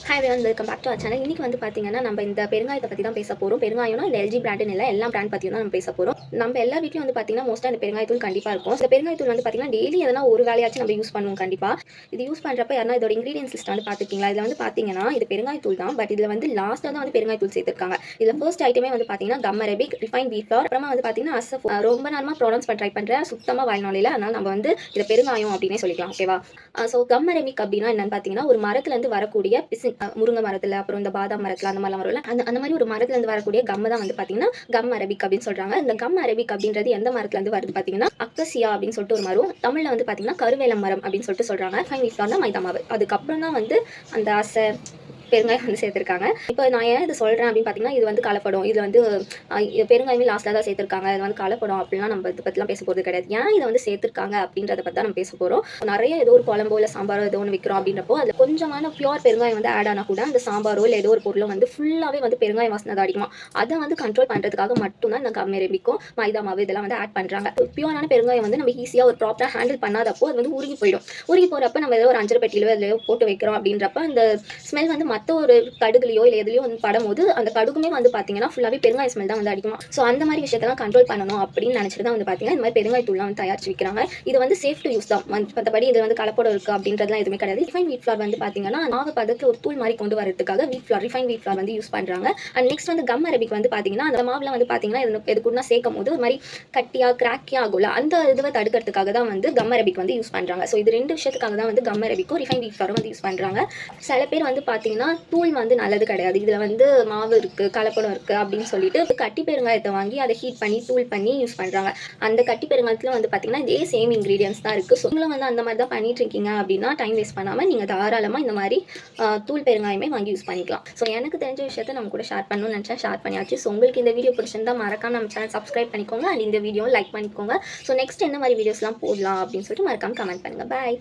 Hi everyone, welcome back to our channel. இன்னைக்கு வந்து பார்த்தீங்கன்னா நம்ம இந்த பெருங்காயத்தை பற்றி தான் பேச போகிறோம். பெருங்காயம்னா இந்த எல்ஜி பிராண்டுன்னு இல்லை, எல்லா பிராண்ட் பற்றியும் தான் நம்ம பேச போகிறோம். நம்ம எல்லா வீட்லையும் வந்து பார்த்தீங்கன்னா மோஸ்ட்டாக அந்த பெருங்காயத்தூள் கண்டிப்பாக இருக்கும். இந்த பெருங்காயத்தூள் வந்து பார்த்தீங்கன்னா டெய்லி எதனா ஒரு வேலையாச்சும் நம்ம யூஸ் பண்ணுவோம் கண்டிப்பாக. இது யூஸ் பண்ணுறப்ப யாரா இதோட இன்கிரீடியன்ஸ் லிஸ்ட் வந்து பார்த்துருக்கீங்களா? இதில் வந்து பார்த்தீங்கன்னா இது பெருங்காயத்தூள் தான், பட் இதில் வந்து லாஸ்ட்டாக தான் வந்து பெருங்காயத்தூள் சேர்த்துருக்காங்க. இதில் ஃபர்ஸ்ட் ஐட்டமே வந்து பார்த்தீங்கன்னா கம் அரபிக், ரிஃபைன் வீட் ஃப்ளவர், அப்புறமா வந்து பார்த்தீங்கன்னா அசஃப். ரொம்ப நேரமாக ப்ரொனவுன்ஸ் பண்ண ட்ரை பண்ணுறேன், சுத்தமாக வாய்நாளையில். அதனால் நம்ம வந்து இதை பெருங்காயம் அப்படின்னே சொல்லிக்கலாம். ஓகேவா? ஸோ கம் அரபிக் அப்படின்னா என்னன்னு பார்த்தீங்கன்னா ஒரு மரத்துலேருந்து வரக்கூடிய முருங்கை மரத்தில், அப்புறம் இந்த பாதாம் மரத்தில் அந்த மாதிரிலாம் வரும்ல, அந்த மாதிரி ஒரு மரத்துலேருந்து வரக்கூடிய கம்மு தான் வந்து பார்த்தீங்கன்னா கம் அரபிக் அப்படின்னு சொல்கிறாங்க. இந்த கம் அரபிக் அப்படின்றது எந்த மரத்துலேருந்து வருது பார்த்தீங்கன்னா அக்கசியா அப்படின்னு சொல்லிட்டு ஒரு மரம். தமிழில் வந்து பார்த்தீங்கன்னா கருவேலம் மரம் அப்படின்னு சொல்லிட்டு சொல்கிறாங்க. ஃபைன் வீட்டில் மைதா மாவு, அதுக்கப்புறம் தான் வந்து அந்த அசை பெருங்காயம் வந்து சேர்த்துருக்காங்க. இப்போ நான் ஏன் இது சொல்கிறேன் அப்படின்னு பார்த்தீங்கன்னா இது வந்து கலப்படம், இது வந்து பெருங்காயமே லாஸ்ட்டில் தான் சேர்த்துருக்காங்க, இது வந்து கலப்படம் அப்படிலாம் நம்ம இதை பற்றிலாம் பேச போகிறது கிடையாது. ஏன் இதை வந்து சேர்த்துருக்காங்க அப்படின்றத பற்றி தான் நம்ம பேச போகிறோம். நிறைய ஏதோ ஒரு குழம்போ இல்லை சாம்பாரோ ஏதோ ஒன்று விற்கிறோம் அப்படின்றப்போ அதில் கொஞ்சமான பியூர் பெருங்காயம் வந்து ஆட் ஆனால் கூட அந்த சாம்பாரோ இல்லை ஏதோ ஒரு பொருளோ வந்து ஃபுல்லாகவே வந்து பெருங்காயம் வாசனை தான் அடிக்குமா. அதை வந்து கண்ட்ரோல் பண்ணுறதுக்காக மட்டும்தான் இந்த கம் அரபிக்கும் மைதா மாவு இதெல்லாம் வந்து ஆட் பண்ணுறாங்க. பியூரான பெருங்காயம் வந்து நம்ம ஈஸியாக ஒரு ப்ராப்பராக ஹேண்டில் பண்ணாதப்போ அது வந்து உருகி போயிடும். உருகி போகிறப்ப நம்ம ஏதோ ஒரு அஞ்சரை பெட்டியிலோ எதுலையோ போட்டு வைக்கிறோம் அப்படின்றப்ப அந்த ஸ்மெல் வந்து மற்ற ஒரு கடுகுலையோ இல்லை எதுலையோ வந்து படும்போது அந்த கடுகுமே வந்து பார்த்தீங்கன்னா ஃபுல்லாகவே பெருங்காய ஸ்மெல் தான் வந்து அடிக்குமா. ஸோ அந்த மாதிரி விஷயத்தெல்லாம் கண்ட்ரோல் பண்ணணும் அப்படின்னு நினச்சிட்டு தான் வந்து பார்த்தீங்கன்னா இந்த மாதிரி பெருங்காயத்தூள்லாம் வந்து தயாரிச்சு விற்கிறாங்க. இது வந்து சேஃப் டு யூஸ் தான், மற்றபடி இது வந்து கலப்படம் இருக்குது அப்படின்றதுலாம் எதுவுமே கிடையாது. ரிஃபைன் வீட் ஃப்ளார் வந்து பார்த்தீங்கன்னா மாவு பதத்தில் ஒரு தூள் மாதிரி கொண்டு வரதுக்காக ரிஃபைன் வீட் ஃப்ளார் வந்து யூஸ் பண்ணுறாங்க. அண்ட் நெக்ஸ்ட் வந்து கம் அரபிக் வந்து பார்த்தீங்கன்னா அந்த மாவுலாம் வந்து பார்த்தீங்கன்னா இது கூட சேர்க்கும் போது ஒரு மாதிரி கட்டியாக கிராக்கியாக ஆகும்ல, அந்த இதுவை தடுக்கிறதுக்காக தான் வந்து கம் அரபிக் வந்து யூஸ் பண்ணுறாங்க. ஸோ இது ரெண்டு விஷயத்துக்காக தான் வந்து கம் அரபிக்கும் ரிஃபைன் வீட் ஃப்ளாரும் வந்து யூஸ் பண்ணுறாங்க. சில பேர் வந்து பார்த்தீங்கன்னா தூள் வந்து நல்லது கிடையாது, இதில் வந்து மாவு இருக்குது கலப்படம் இருக்குது அப்படின்னு சொல்லிட்டு கட்டி பெருங்காயத்தை வாங்கி அதை ஹீட் பண்ணி தூள் பண்ணி யூஸ் பண்ணுறாங்க. அந்த கட்டி பெருங்காயத்தில் வந்து பார்த்தீங்கன்னா இதே சேம் இன்க்ரீடியன்ஸ் தான் இருக்குது. ஸோ நீங்களும் வந்து அந்த மாதிரி தான் பண்ணிட்டு இருக்கீங்க அப்படின்னா டைம் வேஸ்ட் பண்ணாமல் நீங்கள் தாராளமாக இந்த மாதிரி தூள் பெருங்காயமே வாங்கி யூஸ் பண்ணிக்கலாம். ஸோ எனக்கு தெரிஞ்ச விஷயத்தை நம்ம கூட ஷேர் பண்ணணும்னு நினச்சா ஷேர் பண்ணியாச்சு. ஸோ உங்களுக்கு இந்த வீடியோ பிடிச்சிருந்தா மறக்காம நம்ம சேனல் சப்ஸ்கிரைப் பண்ணிக்கோங்க அண்ட் இந்த வீடியோ லைக் பண்ணிக்கோங்க. ஸோ நெக்ஸ்ட் என்ன மாதிரி வீடியோஸ்லாம் போடலாம் அப்படின்னு சொல்லிட்டு மறக்காம கமெண்ட் பண்ணுங்கள். பாய்.